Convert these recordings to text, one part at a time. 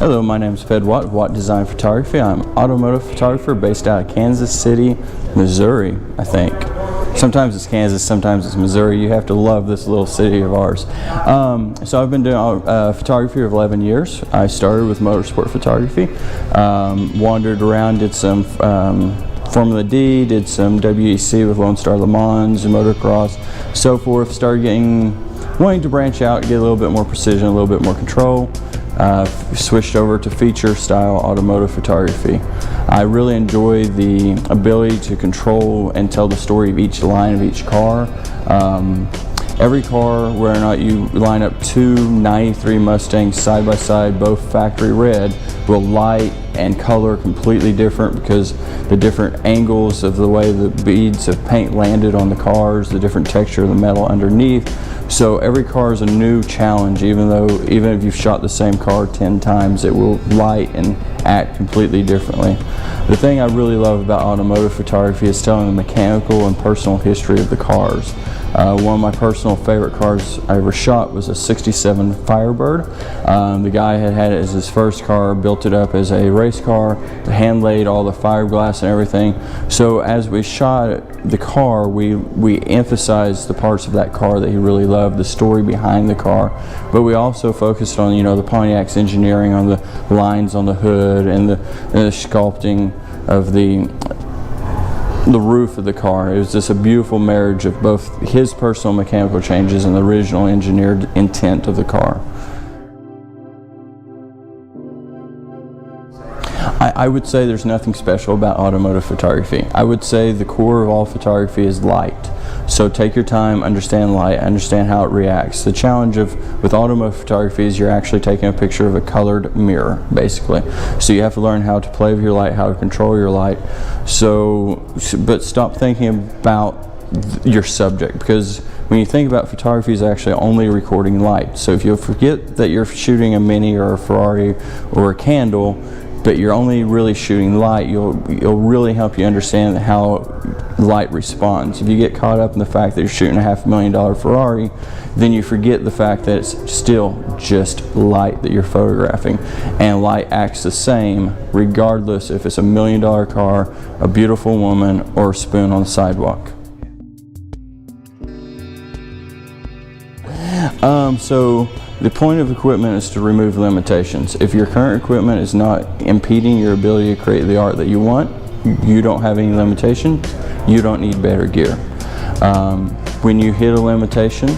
Hello, my name is Fed Watt of Watt Design Photography. I'm an automotive photographer based out of Kansas City, Missouri, I think. Sometimes it's Kansas, sometimes it's Missouri. You have to love this little city of ours. So I've been doing photography for 11 years. I started with motorsport photography, wandered around, did some Formula D, did some WEC with Lone Star Le Mans and motocross, so forth. Started wanting to branch out, get a little bit more precision, a little bit more control. Switched over to feature style automotive photography. I really enjoy the ability to control and tell the story of each line of each car. Every car, whether or not you line up two 93 Mustangs side by side, both factory red, will light and color completely different because the different angles of the way the beads of paint landed on the cars, the different texture of the metal underneath. So every car is a new challenge, even if you've shot the same car 10 times, it will light and act completely differently. The thing I really love about automotive photography is telling the mechanical and personal history of the cars. One of my personal favorite cars I ever shot was a 67 Firebird. The guy had it as his first car, built it up as a race car, hand laid all the fiberglass and everything. So as we shot the car, we emphasized the parts of that car that he really loved, the story behind the car, but we also focused on, the Pontiac's engineering on the lines on the hood and the sculpting of the roof of the car. It was just a beautiful marriage of both his personal mechanical changes and the original engineered intent of the car. I would say there's nothing special about automotive photography. I would say the core of all photography is light. So take your time, understand light, understand how it reacts. The challenge with automotive photography is you're actually taking a picture of a colored mirror, basically. So you have to learn how to play with your light, how to control your light. But stop thinking about your subject, because when you think about photography, is actually only recording light. So if you forget that you're shooting a Mini or a Ferrari or a candle, but you're only really shooting light, you'll really help you understand how light responds. If you get caught up in the fact that you're shooting a $500,000 Ferrari, then you forget the fact that it's still just light that you're photographing, and light acts the same regardless if it's $1 million car, a beautiful woman, or a spoon on the sidewalk. So the point of equipment is to remove limitations. If your current equipment is not impeding your ability to create the art that you want, you don't have any limitations, you don't need better gear. When you hit a limitation,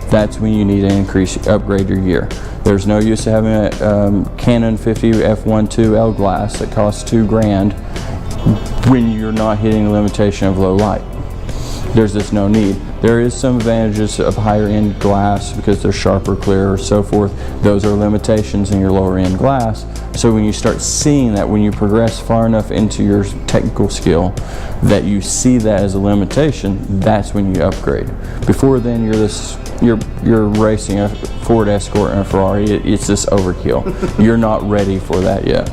that's when you need to upgrade your gear. There's no use of having a Canon 50 f1.2L glass that costs $2,000 when you're not hitting the limitation of low light. There's just no need. There is some advantages of higher end glass because they're sharper, clearer, so forth. Those are limitations in your lower end glass. So when you start seeing that, when you progress far enough into your technical skill that you see that as a limitation, that's when you upgrade. Before then, you're racing a Ford Escort and a Ferrari. It's just overkill. You're not ready for that yet.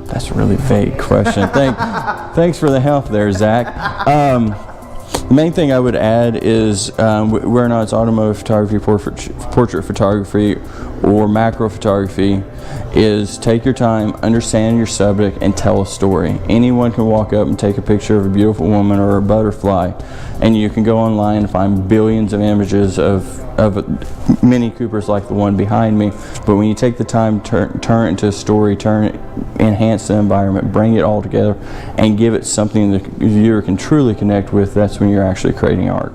That's a really vague question. Thanks for the help there, Zach. The main thing I would add is whether or not it's automotive photography, portrait photography, or macro photography, is take your time, understand your subject, and tell a story. Anyone can walk up and take a picture of a beautiful woman or a butterfly, and you can go online and find billions of images of Mini Coopers like the one behind me. But when you take the time, turn it into a story, enhance the environment, bring it all together, and give it something that the viewer can truly connect with, that's when you're actually creating art.